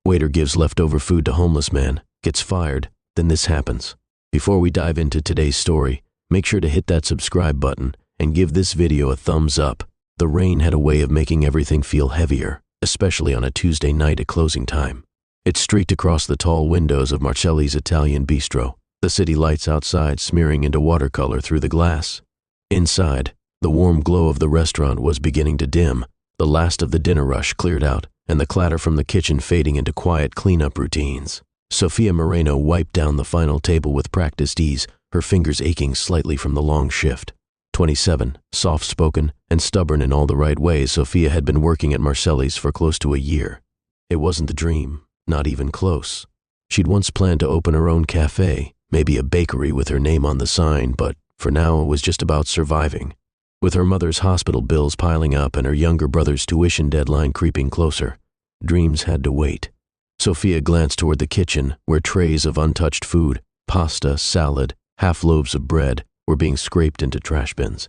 Waiter gives leftover food to homeless man, gets fired, then this happens. Before we dive into today's story, make sure to hit that subscribe button and give this video a thumbs up. The rain had a way of making everything feel heavier, especially on a Tuesday night at closing time. It streaked across the tall windows of Marcelli's Italian bistro, the city lights outside smearing into watercolor through the glass. Inside, the warm glow of the restaurant was beginning to dim. The last of the dinner rush cleared out, and the clatter from the kitchen fading into quiet cleanup routines. Sofia Moreno wiped down the final table with practiced ease, her fingers aching slightly from the long shift. 27, soft-spoken, and stubborn in all the right ways, Sofia had been working at Marcelli's for close to a year. It wasn't the dream, not even close. She'd once planned to open her own cafe, maybe a bakery with her name on the sign, but for now it was just about surviving. With her mother's hospital bills piling up and her younger brother's tuition deadline creeping closer, dreams had to wait. Sofia glanced toward the kitchen, where trays of untouched food, pasta, salad, half loaves of bread, were being scraped into trash bins.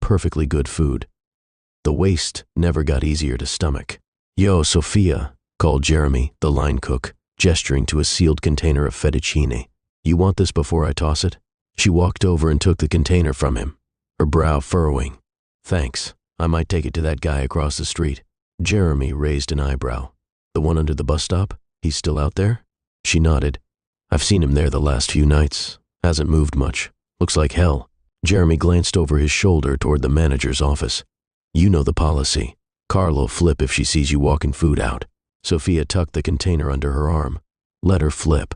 Perfectly good food. The waste never got easier to stomach. "Yo, Sofia," called Jeremy, the line cook, gesturing to a sealed container of fettuccine. "You want this before I toss it?" She walked over and took the container from him, her brow furrowing. "Thanks. I might take it to that guy across the street." Jeremy raised an eyebrow. "The one under the bus stop? He's still out there?" She nodded. "I've seen him there the last few nights. Hasn't moved much. Looks like hell." Jeremy glanced over his shoulder toward the manager's office. "You know the policy. Carl'll flip if she sees you walking food out." Sofia tucked the container under her arm. "Let her flip.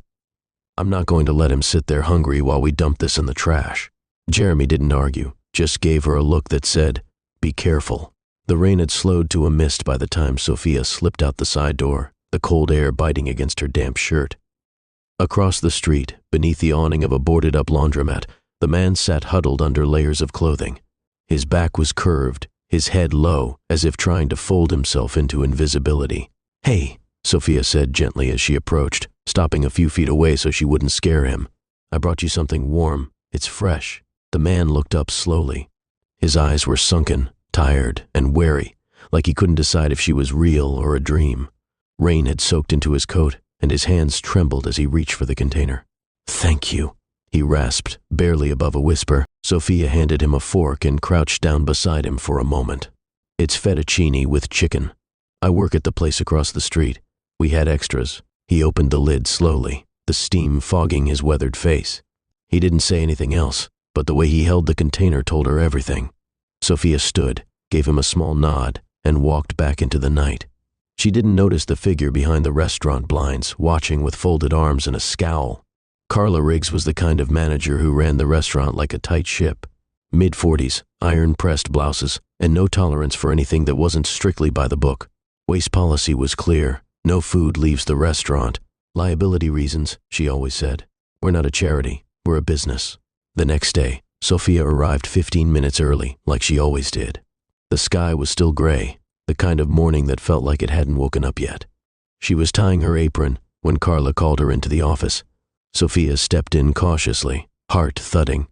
I'm not going to let him sit there hungry while we dump this in the trash." Jeremy didn't argue, just gave her a look that said, "Be careful." The rain had slowed to a mist by the time Sofia slipped out the side door, the cold air biting against her damp shirt. Across the street, beneath the awning of a boarded-up laundromat, the man sat huddled under layers of clothing. His back was curved, his head low, as if trying to fold himself into invisibility. "Hey," Sofia said gently as she approached, stopping a few feet away so she wouldn't scare him. "I brought you something warm. It's fresh." The man looked up slowly. His eyes were sunken, tired, and wary, like he couldn't decide if she was real or a dream. Rain had soaked into his coat, and his hands trembled as he reached for the container. "Thank you," he rasped, barely above a whisper. Sofia handed him a fork and crouched down beside him for a moment. "It's fettuccine with chicken. I work at the place across the street. We had extras." He opened the lid slowly, the steam fogging his weathered face. He didn't say anything else, but the way he held the container told her everything. Sofia stood, gave him a small nod, and walked back into the night. She didn't notice the figure behind the restaurant blinds, watching with folded arms and a scowl. Carla Riggs was the kind of manager who ran the restaurant like a tight ship. Mid-40s, iron-pressed blouses, and no tolerance for anything that wasn't strictly by the book. Waste policy was clear. No food leaves the restaurant. Liability reasons, she always said. "We're not a charity. We're a business." The next day, Sofia arrived 15 minutes early, like she always did. The sky was still gray, the kind of morning that felt like it hadn't woken up yet. She was tying her apron when Carla called her into the office. Sofia stepped in cautiously, heart thudding.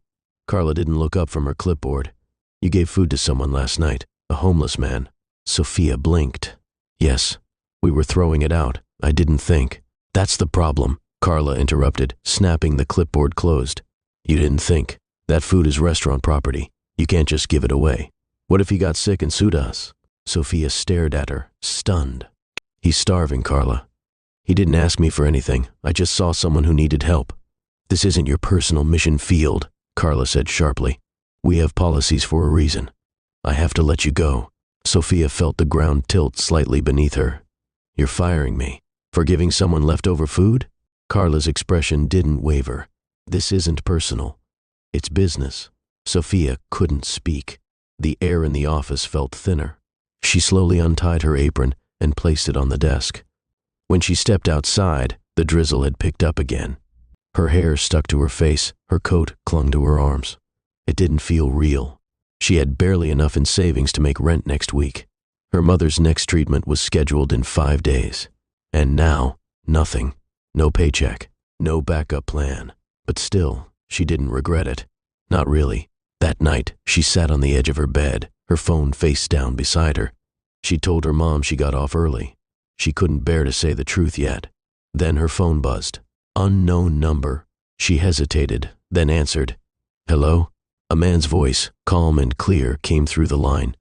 Carla didn't look up from her clipboard. "You gave food to someone last night, a homeless man." Sofia blinked. "Yes, we were throwing it out. I didn't think." "That's the problem," Carla interrupted, snapping the clipboard closed. "You didn't think. That food is restaurant property. You can't just give it away. What if he got sick and sued us?" Sofia stared at her, stunned. "He's starving, Carla. He didn't ask me for anything. I just saw someone who needed help." "This isn't your personal mission field," Carla said sharply. "We have policies for a reason. I have to let you go." Sofia felt the ground tilt slightly beneath her. "You're firing me for giving someone leftover food?" Carla's expression didn't waver. "This isn't personal. It's business." Sofia couldn't speak. The air in the office felt thinner. She slowly untied her apron and placed it on the desk. When she stepped outside, the drizzle had picked up again. Her hair stuck to her face, her coat clung to her arms. It didn't feel real. She had barely enough in savings to make rent next week. Her mother's next treatment was scheduled in 5 days. And now, nothing. No paycheck. No backup plan. But still, she didn't regret it. Not really. That night, she sat on the edge of her bed, her phone face down beside her. She told her mom she got off early. She couldn't bear to say the truth yet. Then her phone buzzed. Unknown number. She hesitated, then answered. Hello? A man's voice, calm and clear, came through the line.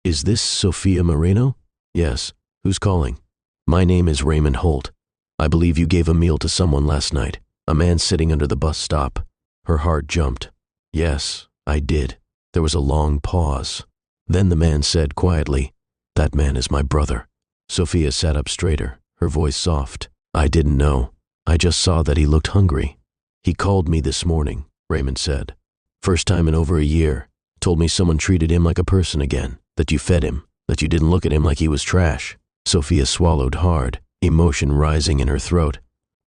Is this Sophia Moreno? Yes. Who's calling? My name is Raymond Holt. I believe you gave a meal to someone last night. A man sitting under the bus stop. Her heart jumped. Yes, I did. There was a long pause. Then the man said quietly, That man is my brother. Sophia sat up straighter, her voice soft. I didn't know. I just saw that he looked hungry. He called me this morning, Raymond said. First time in over a year. Told me someone treated him like a person again, that you fed him, that you didn't look at him like he was trash. Sophia swallowed hard, emotion rising in her throat.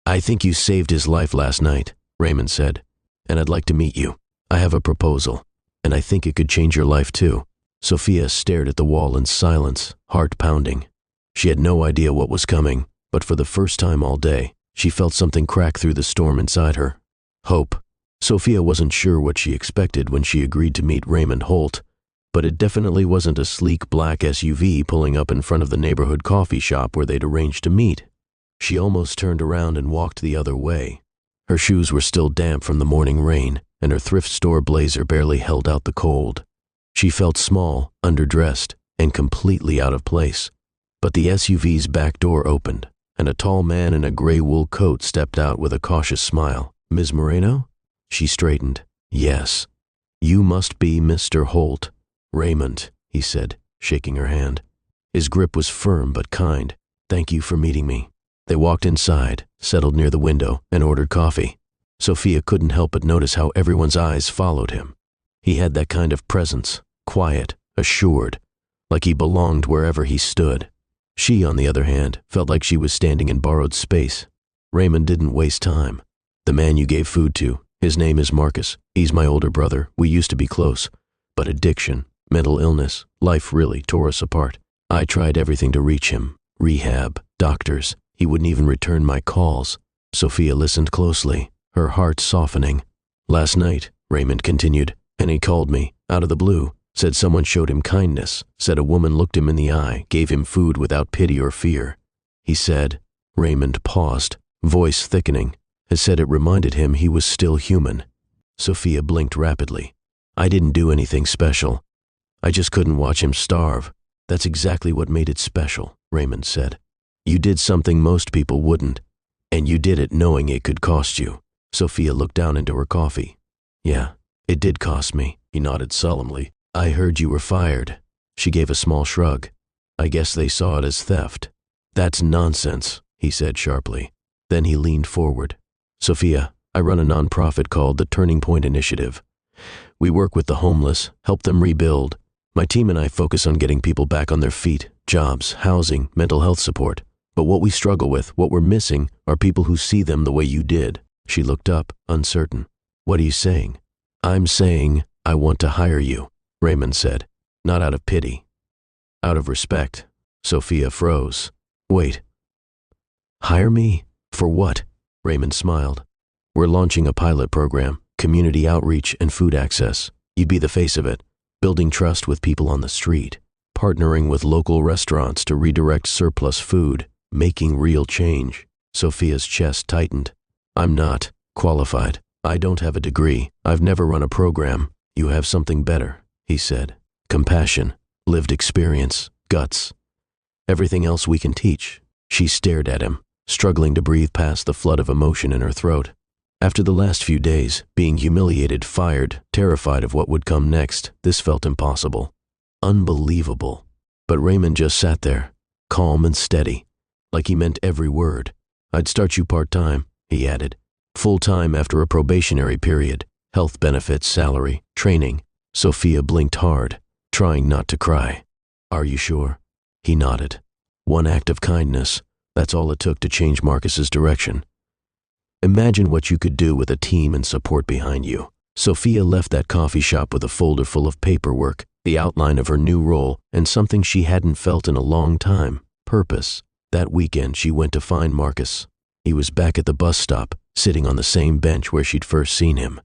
I think you saved his life last night, Raymond said, and I'd like to meet you. I have a proposal, and I think it could change your life too. Sophia stared at the wall in silence, heart pounding. She had no idea what was coming, but for the first time all day, she felt something crack through the storm inside her. Hope. Sophia wasn't sure what she expected when she agreed to meet Raymond Holt, but it definitely wasn't a sleek black SUV pulling up in front of the neighborhood coffee shop where they'd arranged to meet. She almost turned around and walked the other way. Her shoes were still damp from the morning rain, and her thrift store blazer barely held out the cold. She felt small, underdressed, and completely out of place. But the SUV's back door opened, and a tall man in a gray wool coat stepped out with a cautious smile. Ms. Moreno? She straightened. Yes. You must be Mr. Holt. Raymond, he said, shaking her hand. His grip was firm but kind. Thank you for meeting me. They walked inside, settled near the window, and ordered coffee. Sophia couldn't help but notice how everyone's eyes followed him. He had that kind of presence, quiet, assured, like he belonged wherever he stood. She, on the other hand, felt like she was standing in borrowed space. Raymond didn't waste time. The man you gave food to, his name is Marcus. He's my older brother. We used to be close. But addiction, mental illness, life really tore us apart. I tried everything to reach him. Rehab, doctors. He wouldn't even return my calls. Sophia listened closely, her heart softening. Last night, Raymond continued, and he called me, out of the blue, said someone showed him kindness, said a woman looked him in the eye, gave him food without pity or fear. He said, Raymond paused, voice thickening, has said it reminded him he was still human. Sophia blinked rapidly. I didn't do anything special. I just couldn't watch him starve. That's exactly what made it special, Raymond said. You did something most people wouldn't, and you did it knowing it could cost you. Sophia looked down into her coffee. Yeah, it did cost me, he nodded solemnly. I heard you were fired. She gave a small shrug. I guess they saw it as theft. That's nonsense, he said sharply. Then he leaned forward. Sophia, I run a nonprofit called the Turning Point Initiative. We work with the homeless, help them rebuild. My team and I focus on getting people back on their feet, jobs, housing, mental health support. But what we struggle with, what we're missing, are people who see them the way you did. She looked up, uncertain. What are you saying? I'm saying I want to hire you, Raymond said. Not out of pity. Out of respect. Sophia froze. Wait. Hire me? For what? Raymond smiled. We're launching a pilot program, community outreach and food access. You'd be the face of it, building trust with people on the street, partnering with local restaurants to redirect surplus food, making real change. Sophia's chest tightened. I'm not qualified. I don't have a degree. I've never run a program. You have something better, he said. Compassion, lived experience, guts. Everything else we can teach. She stared at him, struggling to breathe past the flood of emotion in her throat. After the last few days, being humiliated, fired, terrified of what would come next, this felt impossible. Unbelievable. But Raymond just sat there, calm and steady, like he meant every word. I'd start you part-time, he added. Full-time after a probationary period. Health benefits, salary, training. Sophia blinked hard, trying not to cry. Are you sure? He nodded. One act of kindness. That's all it took to change Marcus's direction. Imagine what you could do with a team and support behind you. Sophia left that coffee shop with a folder full of paperwork, the outline of her new role, and something she hadn't felt in a long time, purpose. That weekend she went to find Marcus. He was back at the bus stop, sitting on the same bench where she'd first seen him.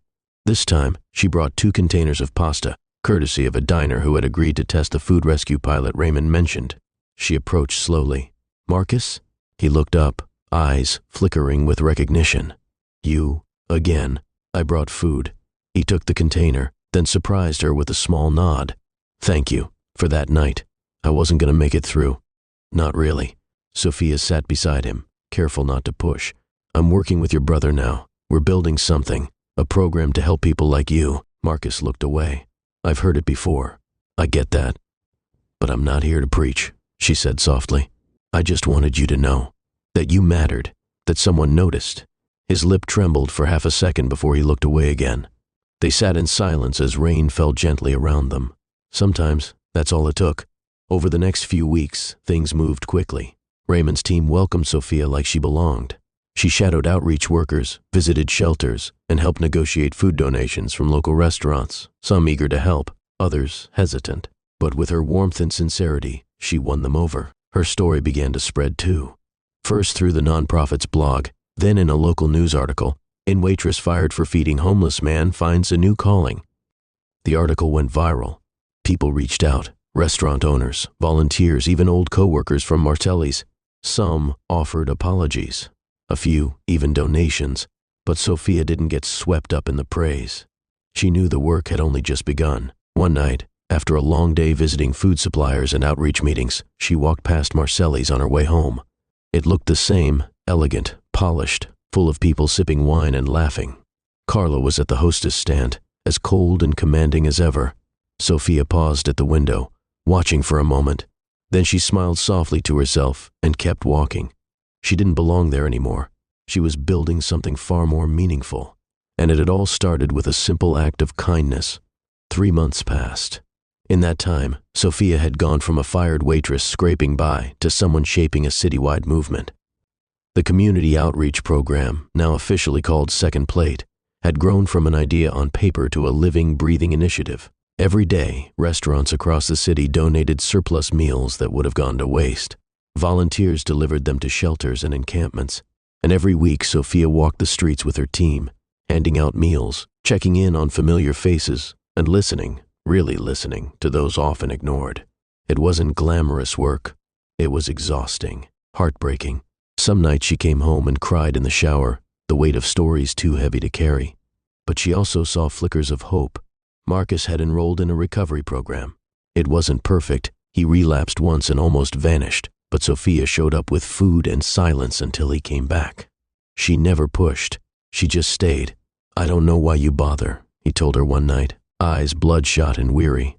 This time, she brought 2 containers of pasta, courtesy of a diner who had agreed to test the food rescue pilot Raymond mentioned. She approached slowly. Marcus? He looked up, eyes flickering with recognition. You, again. I brought food. He took the container, then surprised her with a small nod. Thank you, for that night. I wasn't going to make it through. Not really. Sophia sat beside him, careful not to push. I'm working with your brother now. We're building something, a program to help people like you. Marcus looked away. I've heard it before. I get that. But I'm not here to preach, she said softly. I just wanted you to know that you mattered, that someone noticed. His lip trembled for half a second before he looked away again. They sat in silence as rain fell gently around them. Sometimes that's all it took. Over the next few weeks, things moved quickly. Raymond's team welcomed Sophia like she belonged. She shadowed outreach workers, visited shelters, and helped negotiate food donations from local restaurants, some eager to help, others hesitant. But with her warmth and sincerity, she won them over. Her story began to spread too. First through the nonprofit's blog, then in a local news article, waitress fired for feeding homeless man finds a new calling. The article went viral. People reached out, restaurant owners, volunteers, even old co-workers from Martelli's. Some offered apologies, a few even donations, but Sophia didn't get swept up in the praise. She knew the work had only just begun. One night, after a long day visiting food suppliers and outreach meetings, she walked past Marcelli's on her way home. It looked the same, elegant, polished, full of people sipping wine and laughing. Carla was at the hostess stand, as cold and commanding as ever. Sophia paused at the window, watching for a moment. Then she smiled softly to herself and kept walking. She didn't belong there anymore. She was building something far more meaningful. And it had all started with a simple act of kindness. 3 months passed. In that time, Sophia had gone from a fired waitress scraping by to someone shaping a citywide movement. The community outreach program, now officially called Second Plate, had grown from an idea on paper to a living, breathing initiative. Every day, restaurants across the city donated surplus meals that would have gone to waste. Volunteers delivered them to shelters and encampments. And every week, Sophia walked the streets with her team, handing out meals, checking in on familiar faces, and listening, really listening, to those often ignored. It wasn't glamorous work. It was exhausting, heartbreaking. Some nights she came home and cried in the shower, the weight of stories too heavy to carry. But she also saw flickers of hope. Marcus had enrolled in a recovery program. It wasn't perfect. He relapsed once and almost vanished, but Sophia showed up with food and silence until he came back. She never pushed. She just stayed. I don't know why you bother, he told her one night, eyes bloodshot and weary.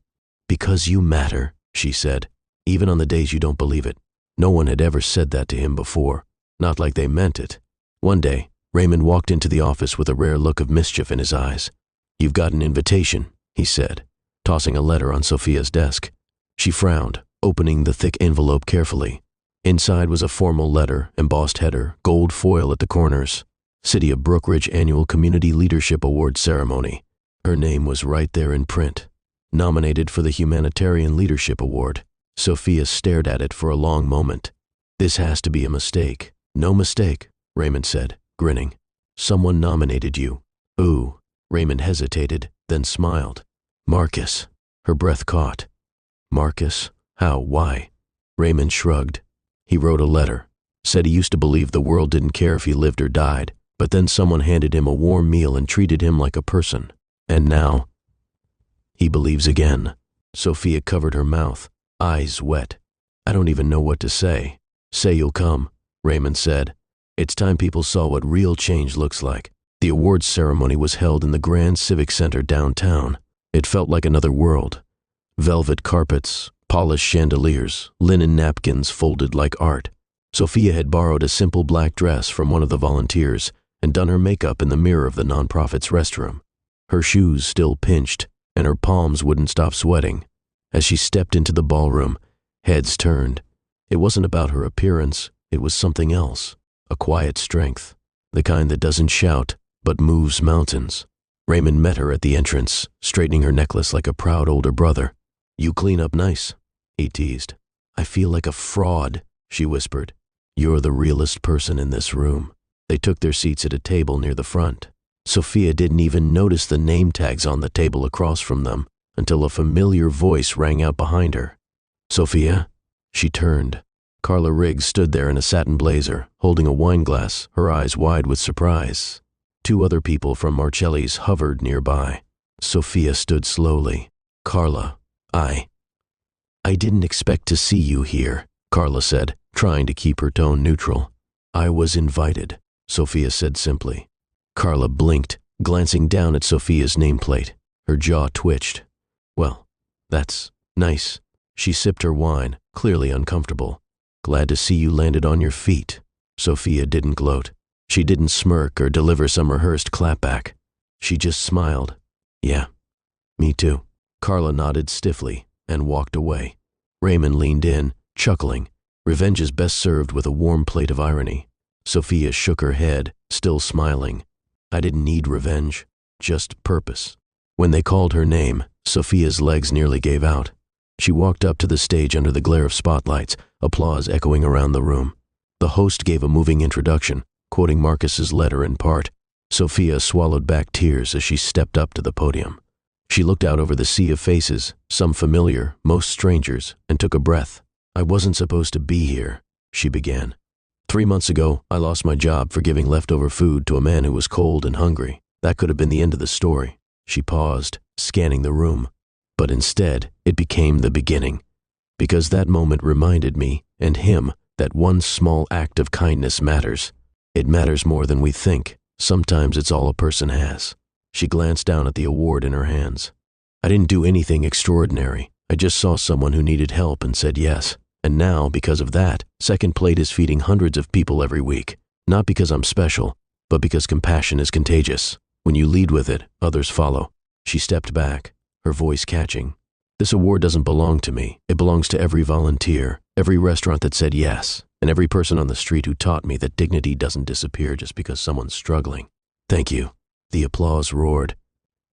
Because you matter, she said, even on the days you don't believe it. No one had ever said that to him before, not like they meant it. One day, Raymond walked into the office with a rare look of mischief in his eyes. You've got an invitation, he said, tossing a letter on Sophia's desk. She frowned, opening the thick envelope carefully. Inside was a formal letter, embossed header, gold foil at the corners. City of Brookridge Annual Community Leadership Award Ceremony. Her name was right there in print. Nominated for the Humanitarian Leadership Award. Sophia stared at it for a long moment. This has to be a mistake. No mistake, Raymond said, grinning. Someone nominated you. Ooh. Raymond hesitated, then smiled. Marcus. Her breath caught. Marcus? How? Why? Raymond shrugged. He wrote a letter. Said he used to believe the world didn't care if he lived or died, but then someone handed him a warm meal and treated him like a person. And now? He believes again. Sophia covered her mouth, eyes wet. I don't even know what to say. Say you'll come, Raymond said. It's time people saw what real change looks like. The awards ceremony was held in the Grand Civic Center downtown. It felt like another world. Velvet carpets, polished chandeliers, linen napkins folded like art. Sophia had borrowed a simple black dress from one of the volunteers and done her makeup in the mirror of the nonprofit's restroom. Her shoes still pinched, and her palms wouldn't stop sweating. As she stepped into the ballroom, heads turned. It wasn't about her appearance, it was something else. A quiet strength, the kind that doesn't shout, but moves mountains. Raymond met her at the entrance, straightening her necklace like a proud older brother. You clean up nice, he teased. I feel like a fraud, she whispered. You're the realest person in this room. They took their seats at a table near the front. Sophia didn't even notice the name tags on the table across from them until a familiar voice rang out behind her. Sophia? She turned. Carla Riggs stood there in a satin blazer, holding a wine glass, her eyes wide with surprise. Two other people from Marcelli's hovered nearby. Sophia stood slowly. "Carla, I didn't expect to see you here," Carla said, trying to keep her tone neutral. "I was invited," Sophia said simply. Carla blinked, glancing down at Sophia's nameplate. Her jaw twitched. "Well, that's nice." She sipped her wine, clearly uncomfortable. "Glad to see you landed on your feet." Sophia didn't gloat. She didn't smirk or deliver some rehearsed clapback. She just smiled. "Yeah, me too." Carla nodded stiffly and walked away. Raymond leaned in, chuckling. Revenge is best served with a warm plate of irony. Sophia shook her head, still smiling. "I didn't need revenge, just purpose." When they called her name, Sophia's legs nearly gave out. She walked up to the stage under the glare of spotlights, applause echoing around the room. The host gave a moving introduction, quoting Marcus's letter in part. Sophia swallowed back tears as she stepped up to the podium. She looked out over the sea of faces, some familiar, most strangers, and took a breath. "I wasn't supposed to be here," she began. 3 months ago, I lost my job for giving leftover food to a man who was cold and hungry. That could have been the end of the story." She paused, scanning the room. But instead, it became the beginning. Because that moment reminded me, and him, that one small act of kindness matters. It matters more than we think. Sometimes it's all a person has. She glanced down at the award in her hands. "I didn't do anything extraordinary. I just saw someone who needed help and said yes. And now, because of that, Second Plate is feeding hundreds of people every week. Not because I'm special, but because compassion is contagious. When you lead with it, others follow." She stepped back, her voice catching. "This award doesn't belong to me. It belongs to every volunteer, every restaurant that said yes, and every person on the street who taught me that dignity doesn't disappear just because someone's struggling. Thank you." The applause roared.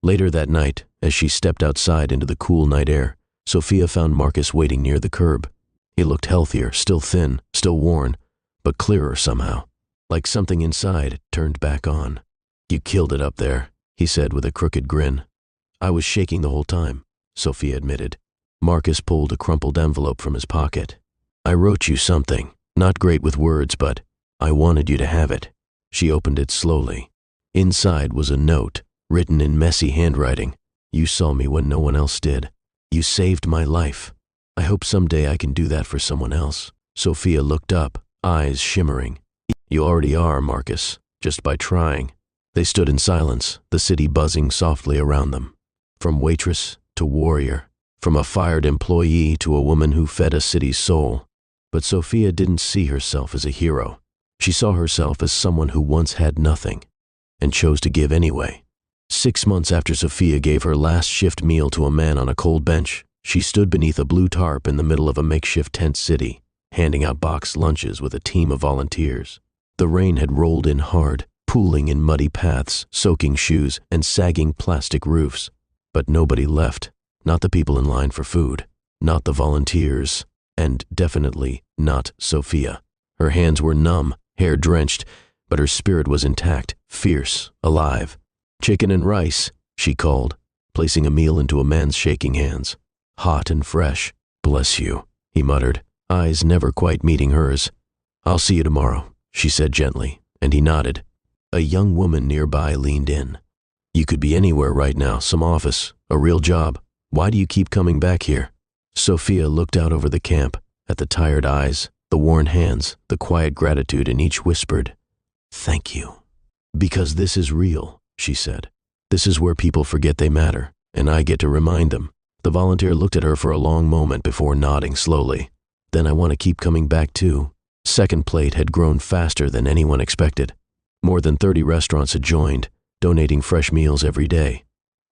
Later that night, as she stepped outside into the cool night air, Sophia found Marcus waiting near the curb. He looked healthier, still thin, still worn, but clearer somehow, like something inside turned back on. "You killed it up there," he said with a crooked grin. "I was shaking the whole time," Sophia admitted. Marcus pulled a crumpled envelope from his pocket. "I wrote you something, not great with words, but I wanted you to have it." She opened it slowly. Inside was a note, written in messy handwriting. "You saw me when no one else did. You saved my life. I hope someday I can do that for someone else." Sophia looked up, eyes shimmering. "You already are, Marcus, just by trying." They stood in silence, the city buzzing softly around them. From waitress to warrior, from a fired employee to a woman who fed a city's soul. But Sophia didn't see herself as a hero. She saw herself as someone who once had nothing, and chose to give anyway. 6 months after Sophia gave her last shift meal to a man on a cold bench, she stood beneath a blue tarp in the middle of a makeshift tent city, handing out boxed lunches with a team of volunteers. The rain had rolled in hard, pooling in muddy paths, soaking shoes, and sagging plastic roofs. But nobody left, not the people in line for food, not the volunteers, and definitely not Sophia. Her hands were numb, hair drenched, but her spirit was intact, fierce, alive. "Chicken and rice," she called, placing a meal into a man's shaking hands. "Hot and fresh." "Bless you," he muttered, eyes never quite meeting hers. "I'll see you tomorrow," she said gently, and he nodded. A young woman nearby leaned in. "You could be anywhere right now, some office, a real job. Why do you keep coming back here?" Sophia looked out over the camp, at the tired eyes, the worn hands, the quiet gratitude in each whispered, "Thank you." "Because this is real," she said. "This is where people forget they matter, and I get to remind them." The volunteer looked at her for a long moment before nodding slowly. "Then I want to keep coming back too." Second Plate had grown faster than anyone expected. More than 30 restaurants had joined, donating fresh meals every day.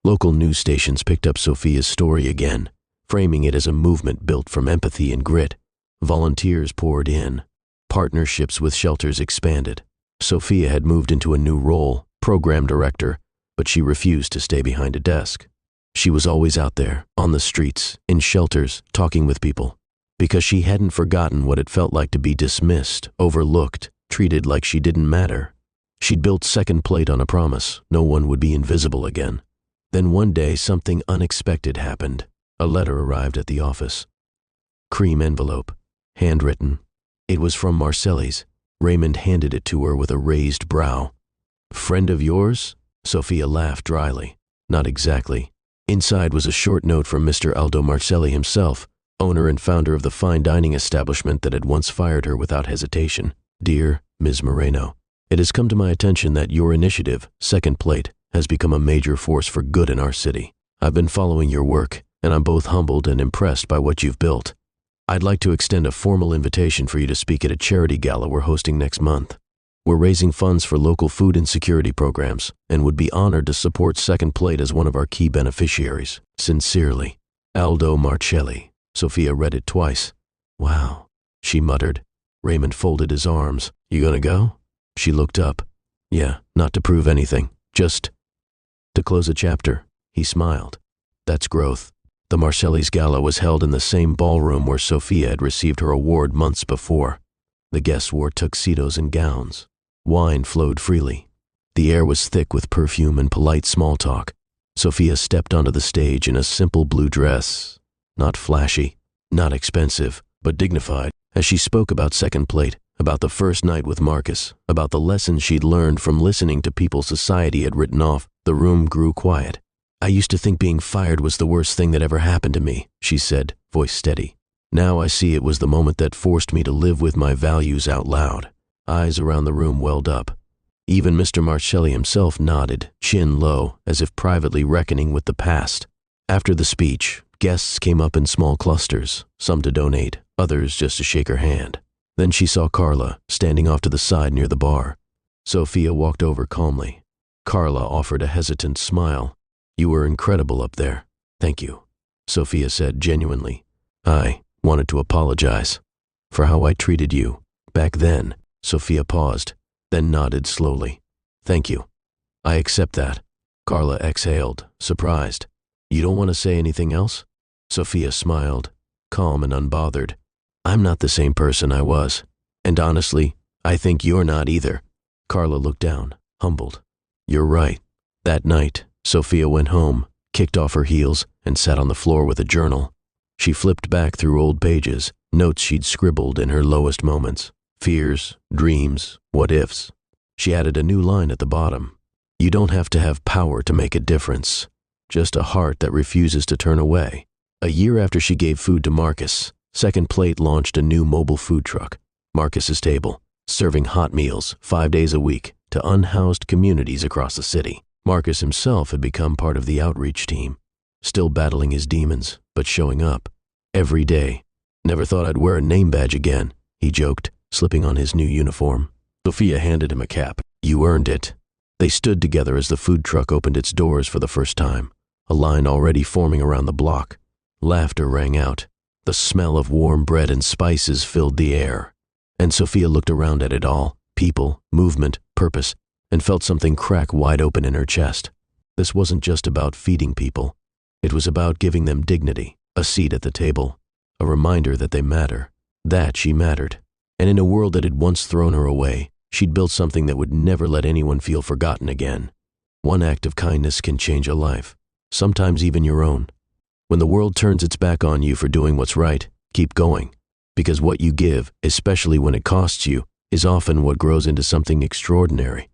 Local news stations picked up Sophia's story again, framing it as a movement built from empathy and grit. Volunteers poured in. Partnerships with shelters expanded. Sophia had moved into a new role, program director, but she refused to stay behind a desk. She was always out there, on the streets, in shelters, talking with people, because she hadn't forgotten what it felt like to be dismissed, overlooked, treated like she didn't matter. She'd built Second Plate on a promise no one would be invisible again. Then one day something unexpected happened. A letter arrived at the office. Cream envelope, handwritten, It was from Marcelli's. Raymond handed it to her with a raised brow. Friend of yours? Sophia laughed dryly. Not exactly. Inside was a short note from Mr. Aldo Marcelli himself, owner and founder of the fine dining establishment that had once fired her without hesitation. Dear Ms. Moreno, it has come to my attention that your initiative, Second Plate, has become a major force for good in our city. I've been following your work, and I'm both humbled and impressed by what you've built. I'd like to extend a formal invitation for you to speak at a charity gala we're hosting next month. We're raising funds for local food insecurity programs and would be honored to support Second Plate as one of our key beneficiaries. Sincerely, Aldo Marcelli. Sophia read it twice. Wow, she muttered. Raymond folded his arms. You gonna go? She looked up. Yeah, not to prove anything, just to close a chapter. He smiled. That's growth. The Marcelli's gala was held in the same ballroom where Sophia had received her award months before. The guests wore tuxedos and gowns. Wine flowed freely. The air was thick with perfume and polite small talk. Sophia stepped onto the stage in a simple blue dress. Not flashy, not expensive, but dignified, as she spoke about Second Plate, about the first night with Marcus, about the lessons she'd learned from listening to people society had written off. The room grew quiet. I used to think being fired was the worst thing that ever happened to me, she said, voice steady. Now I see it was the moment that forced me to live with my values out loud. Eyes around the room welled up. Even Mr. Marcelli himself nodded, chin low, as if privately reckoning with the past. After the speech, guests came up in small clusters, some to donate, others just to shake her hand. Then she saw Carla, standing off to the side near the bar. Sophia walked over calmly. Carla offered a hesitant smile. You were incredible up there. Thank you, Sophia said genuinely. I wanted to apologize for how I treated you back then. Sophia paused, then nodded slowly. Thank you. I accept that. Carla exhaled, surprised. You don't want to say anything else? Sophia smiled, calm and unbothered. I'm not the same person I was. And honestly, I think you're not either. Carla looked down, humbled. You're right. That night, Sophia went home, kicked off her heels, and sat on the floor with a journal. She flipped back through old pages, notes she'd scribbled in her lowest moments. Fears, dreams, what-ifs. She added a new line at the bottom. You don't have to have power to make a difference. Just a heart that refuses to turn away. A year after she gave food to Marcus, Second Plate launched a new mobile food truck, Marcus's Table, serving hot meals 5 days a week to unhoused communities across the city. Marcus himself had become part of the outreach team, still battling his demons, but showing up every day. Never thought I'd wear a name badge again, he joked, slipping on his new uniform. Sophia handed him a cap. You earned it. They stood together as the food truck opened its doors for the first time, a line already forming around the block. Laughter rang out. The smell of warm bread and spices filled the air. And Sophia looked around at it all, people, movement, purpose, and felt something crack wide open in her chest. This wasn't just about feeding people. It was about giving them dignity, a seat at the table, a reminder that they matter, that she mattered. And in a world that had once thrown her away, she'd built something that would never let anyone feel forgotten again. One act of kindness can change a life, sometimes even your own. When the world turns its back on you for doing what's right, keep going. Because what you give, especially when it costs you, is often what grows into something extraordinary.